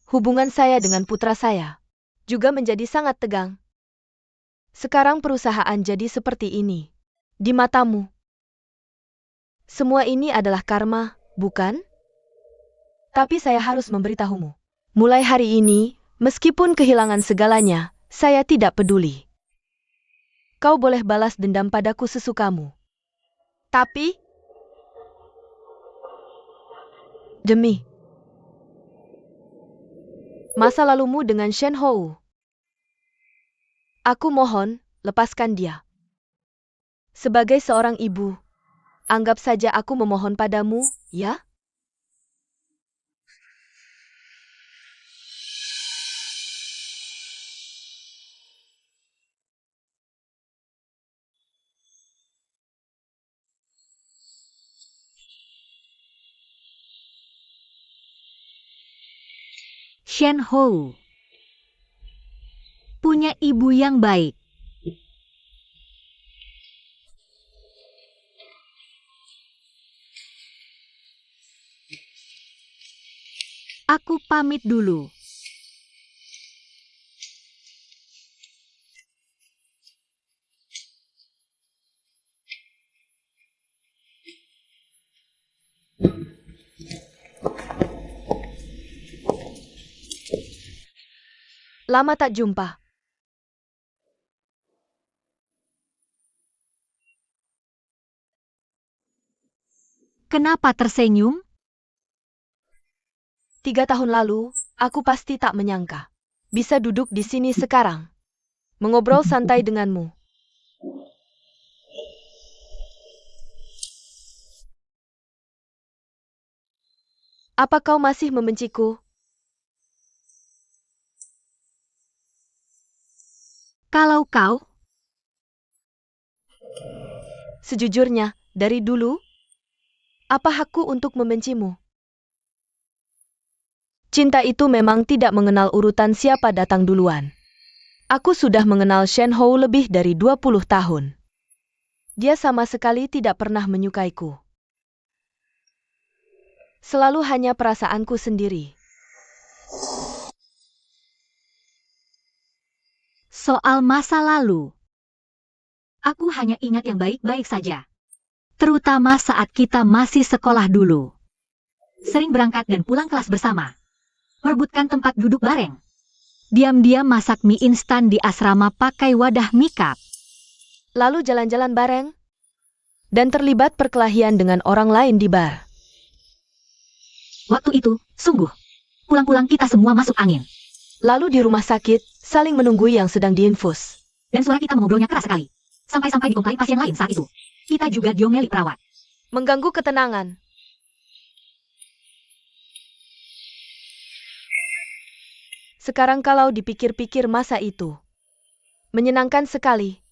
Hubungan saya dengan putra saya juga menjadi sangat tegang. Sekarang perusahaan jadi seperti ini. Di matamu. Semua ini adalah karma, bukan? Tapi saya harus memberitahumu. Mulai hari ini, meskipun kehilangan segalanya, saya tidak peduli. Kau boleh balas dendam padaku sesukamu. Tapi, demi masa lalumu dengan Shen Hou, aku mohon, lepaskan dia. Sebagai seorang ibu, anggap saja aku memohon padamu, ya? Shen Hou punya ibu yang baik. Aku pamit dulu. Lama tak jumpa. Kenapa tersenyum? 3 tahun lalu, aku pasti tak menyangka. Bisa duduk di sini sekarang. Mengobrol santai denganmu. Apa kau masih membenciku? Kalau kau, Sejujurnya, dari dulu, apa hakku untuk membencimu? Cinta itu memang tidak mengenal urutan siapa datang duluan. Aku sudah mengenal Shen Hou lebih dari 20 tahun. Dia sama sekali tidak pernah menyukaiku. Selalu hanya perasaanku sendiri. soal masa lalu. Aku hanya ingat yang baik-baik saja. Terutama saat kita masih sekolah dulu. Sering berangkat dan pulang kelas bersama. Merebutkan tempat duduk bareng. Diam-diam masak mie instan di asrama pakai wadah mie cup. Lalu jalan-jalan bareng. Dan terlibat perkelahian dengan orang lain di bar. Waktu itu, sungguh. Pulang-pulang kita semua masuk angin. Lalu di rumah sakit, saling menunggu yang sedang diinfus. Dan suara kita mengobrolnya keras sekali. Sampai-sampai dikomplain pasien lain saat itu. Kita juga diomeli perawat. Mengganggu ketenangan. Sekarang kalau dipikir-pikir masa itu. Menyenangkan sekali.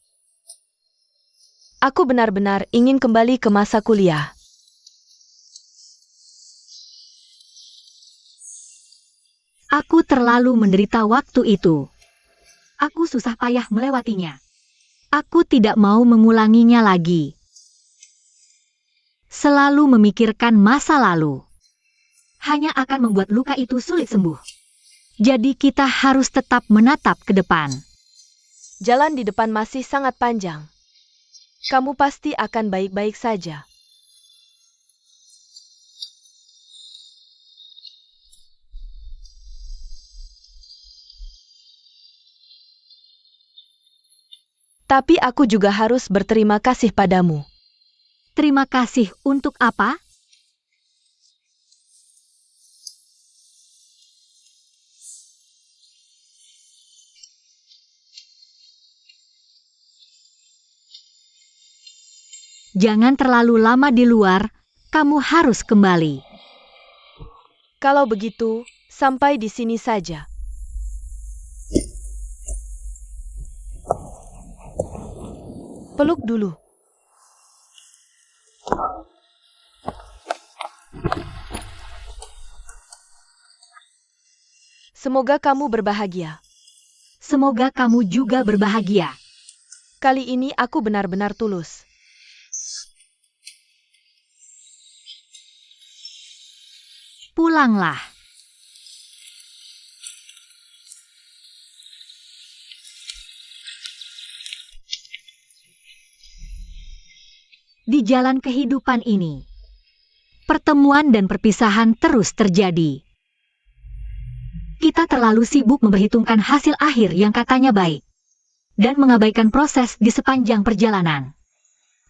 Aku benar-benar ingin kembali ke masa kuliah. Aku terlalu menderita waktu itu. Aku susah payah melewatinya. Aku tidak mau mengulanginya lagi. Selalu memikirkan masa lalu. Hanya akan membuat luka itu sulit sembuh. Jadi kita harus tetap menatap ke depan. Jalan di depan masih sangat panjang. Kamu pasti akan baik-baik saja. Tapi aku juga harus berterima kasih padamu. Terima kasih untuk apa? Jangan terlalu lama di luar, kamu harus kembali. Kalau begitu, sampai di sini saja. Peluk dulu. Semoga kamu berbahagia. Semoga kamu juga berbahagia. Kali ini aku benar-benar tulus. Pulanglah. Di jalan kehidupan ini, pertemuan dan perpisahan terus terjadi. Kita terlalu sibuk memperhitungkan hasil akhir yang katanya baik, dan mengabaikan proses di sepanjang perjalanan.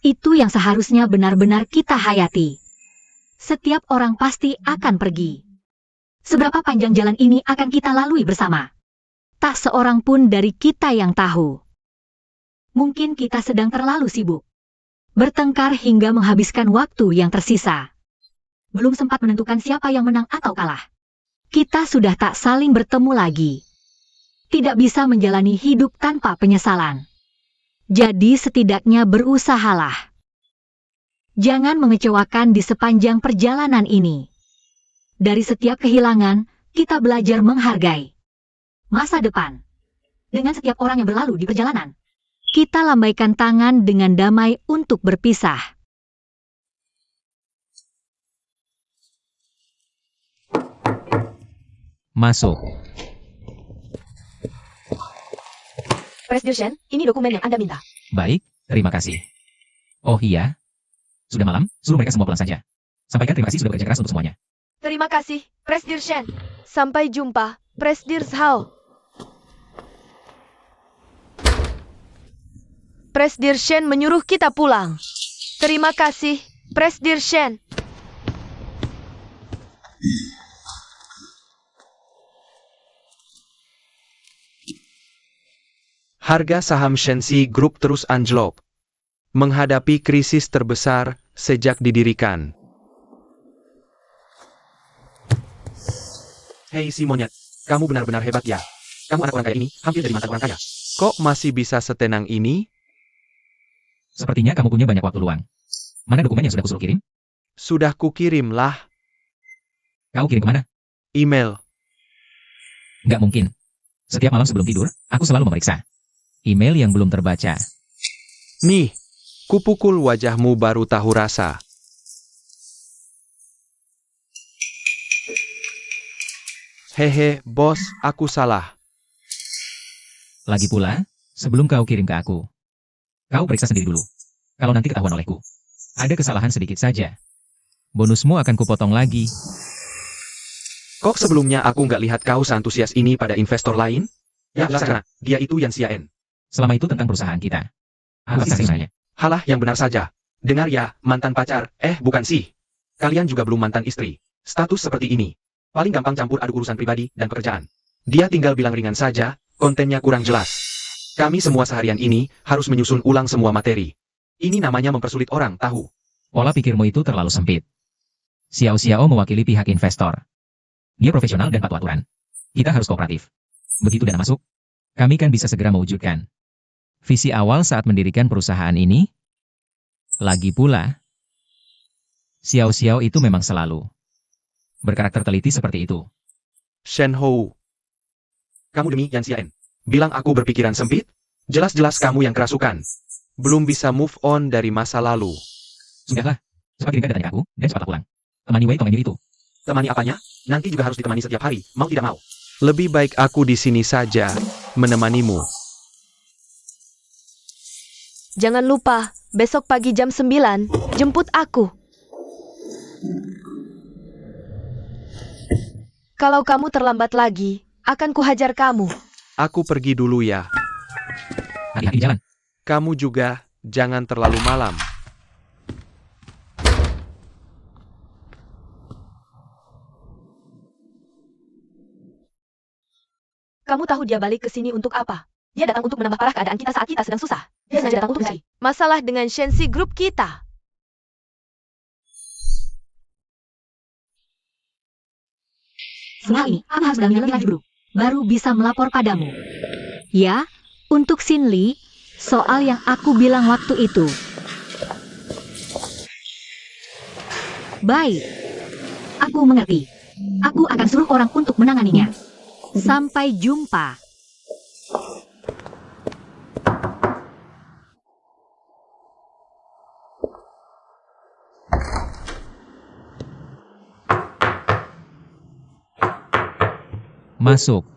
Itu yang seharusnya benar-benar kita hayati. Setiap orang pasti akan pergi. Seberapa panjang jalan ini akan kita lalui bersama? Tak seorang pun dari kita yang tahu. Mungkin kita sedang terlalu sibuk. Bertengkar hingga menghabiskan waktu yang tersisa. Belum sempat menentukan siapa yang menang atau kalah. Kita sudah tak saling bertemu lagi. Tidak bisa menjalani hidup tanpa penyesalan. Jadi setidaknya berusahalah. Jangan mengecewakan di sepanjang perjalanan ini. Dari setiap kehilangan, kita belajar menghargai masa depan. Dengan setiap orang yang berlalu di perjalanan, kita lambaikan tangan dengan damai untuk berpisah. Masuk. Presdir Shen, ini dokumen yang Anda minta. Baik, terima kasih. Oh iya. Sudah malam, suruh mereka semua pulang saja. Sampaikan terima kasih sudah bekerja keras untuk semuanya. Terima kasih, Presdir Shen. Sampai jumpa, Presdir Zhao. Presdir Shen menyuruh kita pulang. Terima kasih, Presdir Shen. Harga saham Shenxi Group terus anjlok, menghadapi krisis terbesar sejak didirikan. Hei si monyet, kamu benar-benar hebat ya. Kamu anak orang kaya ini, hampir dari mantan orang kaya. Kok masih bisa setenang ini? Sepertinya kamu punya banyak waktu luang. Mana dokumen yang sudah kusuruh kirim? Sudah kukirim lah. Kau kirim kemana? Email. Nggak mungkin. Setiap malam sebelum tidur, aku selalu memeriksa email yang belum terbaca. Nih, kupukul wajahmu baru tahu rasa. Hehe, bos, aku salah. Lagi pula, sebelum kau kirim ke aku, kau periksa sendiri dulu. Kalau nanti ketahuan olehku, ada kesalahan sedikit saja, bonusmu akan kupotong lagi. Kok sebelumnya aku nggak lihat kau seantusias ini pada investor lain? Ya, karena dia itu Yan Xiaen. Selama itu tentang perusahaan kita. Apa sih sebenarnya? Halah yang benar saja. Dengar ya, mantan pacar. Bukan sih. Kalian juga belum mantan istri. Status seperti ini. Paling gampang campur aduk urusan pribadi dan pekerjaan. Dia tinggal bilang ringan saja, kontennya kurang jelas. Kami semua seharian ini harus menyusun ulang semua materi. Ini namanya mempersulit orang, tahu? Pola pikirmu itu terlalu sempit. Xiao Xiao mewakili pihak investor. Dia profesional dan patuh aturan. Kita harus kooperatif. Begitu dana masuk, kami kan bisa segera mewujudkan visi awal saat mendirikan perusahaan ini. Lagi pula, Xiao Xiao itu memang selalu berkarakter teliti seperti itu. Shen Hou. Kamu demi Yan Xiaen. Bilang aku berpikiran sempit? Jelas-jelas kamu yang kerasukan. Belum bisa move on dari masa lalu. Sudahlah, cepat kirimkan datanya ke aku, dan cepatlah pulang. Temani Wei Tongmengyu itu. Temani apanya? Nanti juga harus ditemani setiap hari, mau tidak mau. Lebih baik aku di sini saja, menemanimu. Jangan lupa, besok pagi jam 9, jemput aku. Kalau kamu terlambat lagi, akan kuhajar kamu. Aku pergi dulu ya. Hati-hati di jalan. Kamu juga, jangan terlalu malam. Kamu tahu dia balik ke sini untuk apa? Dia datang untuk menambah parah keadaan kita saat kita sedang susah. Dia sengaja datang untuk mencari masalah dengan Shenxi Group kita. Semua ini, aku harus dalami lebih lanjut dulu. Baru bisa melapor padamu. Ya, untuk Xin Li, soal yang aku bilang waktu itu. Baik. Aku mengerti. Aku akan suruh orang untuk menanganinya. Sampai jumpa. Masuk.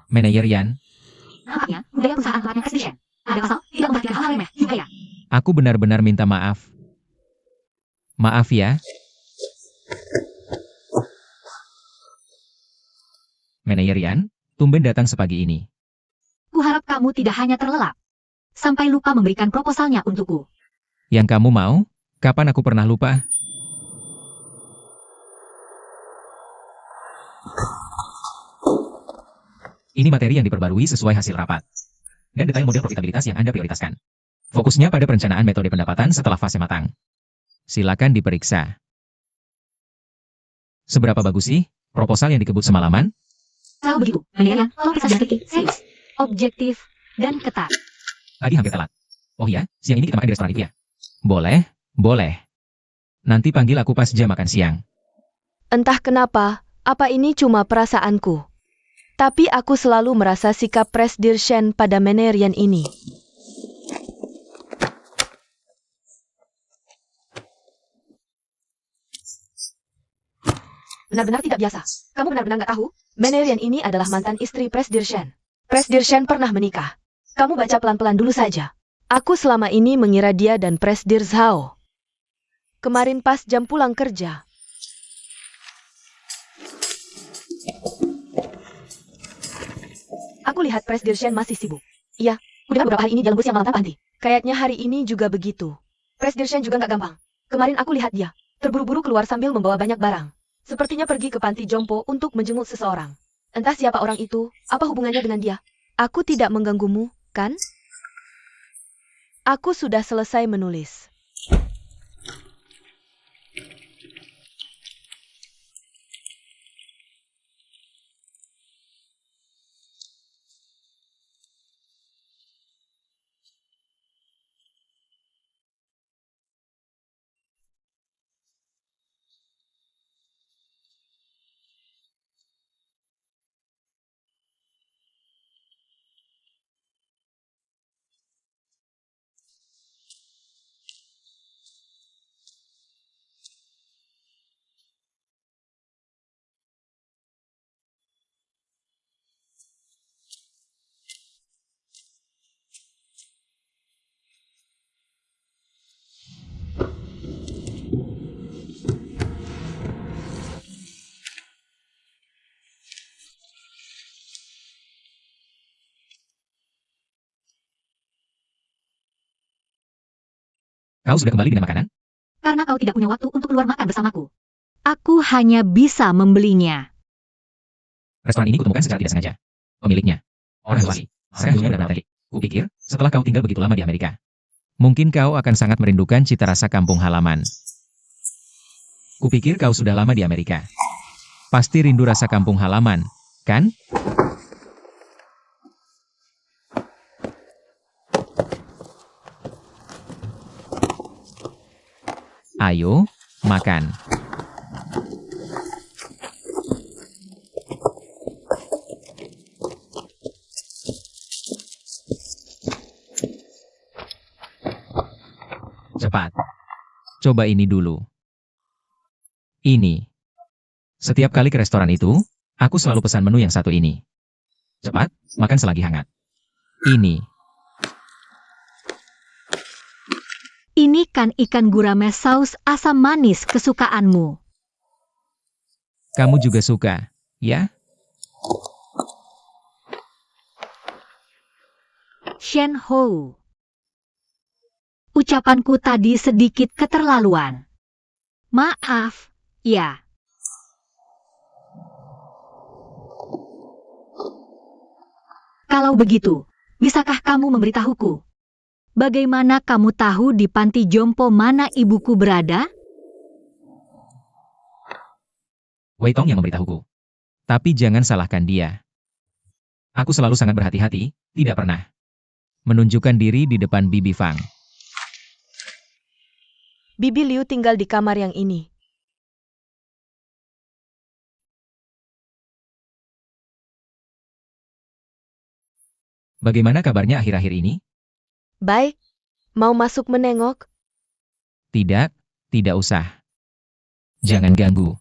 Manajer Yan, Nampaknya, budaya perusahaan tempatnya Prestige. Ada pasal, tidak memperhatikan hal remeh juga ya. aku benar-benar minta maaf. Maaf ya. Manajer Yan, tumben datang sepagi ini. Kuharap kamu tidak hanya terlelap. Sampai lupa memberikan proposalnya untukku. Yang kamu mau? Kapan aku pernah lupa? Ini materi yang diperbarui sesuai hasil rapat. Dan detail model profitabilitas yang Anda prioritaskan. Fokusnya pada perencanaan metode pendapatan setelah fase matang. Silakan diperiksa. Seberapa bagus sih proposal yang dikebut semalaman? Kalau begitu, manajer, tolong periksa dan teliti. Serius. Objektif dan ketat. Tadi hampir telat. Oh iya, siang ini kita makan di restoran itu ya? Boleh, boleh. Nanti panggil aku pas jam makan siang. Entah kenapa, apa ini cuma perasaanku. Tapi aku selalu merasa sikap Presdir Shen pada Menerian ini. Benar-benar tidak biasa. Kamu benar-benar nggak tahu? Menerian ini adalah mantan istri Presdir Shen. Presdir Shen pernah menikah. Kamu baca pelan-pelan dulu saja. Aku selama ini mengira dia dan Presdir Zhao. Kemarin pas jam pulang kerja, aku lihat Presdir Shen masih sibuk. Iya, udah beberapa hari ini dia lembur siang malam tanpa henti. Kayaknya hari ini juga begitu. Presdir Shen juga nggak gampang. Kemarin aku lihat dia, terburu-buru keluar sambil membawa banyak barang. Sepertinya pergi ke panti jompo untuk menjenguk seseorang. Entah siapa orang itu, apa hubungannya dengan dia. Aku tidak mengganggumu, kan? Aku sudah selesai menulis. Kau sudah kembali dengan makanan? Karena kau tidak punya waktu untuk keluar makan bersamaku. Aku hanya bisa membelinya. Restoran ini kutemukan secara tidak sengaja. Pemiliknya, orang luar. Sekarang dunia benar-benar terkik. Kupikir, setelah kau tinggal begitu lama di Amerika, mungkin kau akan sangat merindukan cita rasa kampung halaman. Kupikir kau sudah lama di Amerika. Pasti rindu rasa kampung halaman, kan? Ayo, makan. Cepat. Coba ini dulu. Ini. Setiap kali ke restoran itu, aku selalu pesan menu yang satu ini. Cepat, makan selagi hangat. Ini. Ini kan ikan gurame saus asam manis kesukaanmu. Kamu juga suka, ya? Shen Hou. Ucapanku tadi sedikit keterlaluan. Maaf, ya. Kalau begitu, bisakah kamu memberitahuku? Bagaimana kamu tahu di panti jompo mana ibuku berada? Wei Tong yang memberitahuku. Tapi jangan salahkan dia. Aku selalu sangat berhati-hati, tidak pernah menunjukkan diri di depan Bibi Fang. Bibi Liu tinggal di kamar yang ini. Bagaimana kabarnya akhir-akhir ini? Baik, mau masuk menengok? Tidak, tidak usah. Jangan ganggu.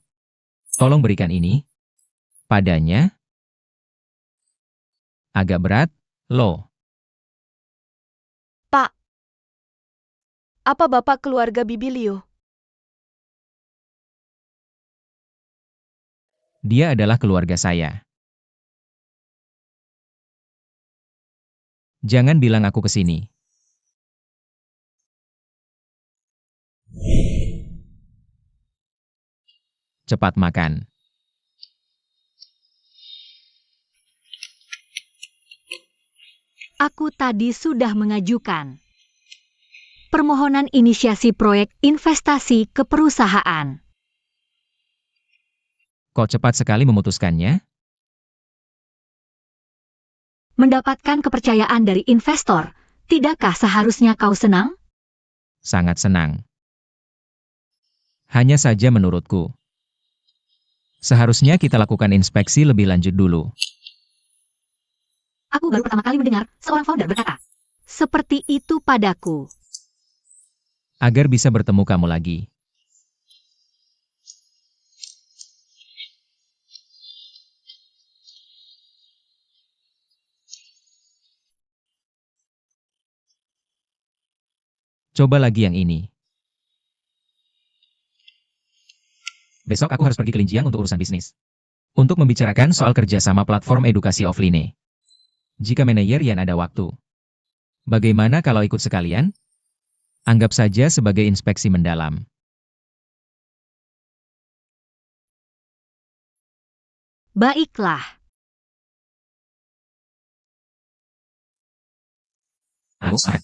Tolong berikan ini padanya. Agak berat, loh. Pak, apa Bapak keluarga Bibi Liu? Dia adalah keluarga saya. Jangan bilang aku kesini. Cepat makan. Aku tadi sudah mengajukan permohonan inisiasi proyek investasi ke perusahaan. Kok cepat sekali memutuskannya? Mendapatkan kepercayaan dari investor, tidakkah seharusnya kau senang? Sangat senang. Hanya saja menurutku, seharusnya kita lakukan inspeksi lebih lanjut dulu. Aku baru pertama kali mendengar seorang founder berkata, Seperti itu padaku. Agar bisa bertemu kamu lagi. Coba lagi yang ini. Besok aku harus pergi ke Linjiang untuk urusan bisnis. Untuk membicarakan soal kerjasama platform edukasi offline. Jika manajer Yan ada waktu. Bagaimana kalau ikut sekalian? Anggap saja sebagai inspeksi mendalam. Baiklah. Ahmad,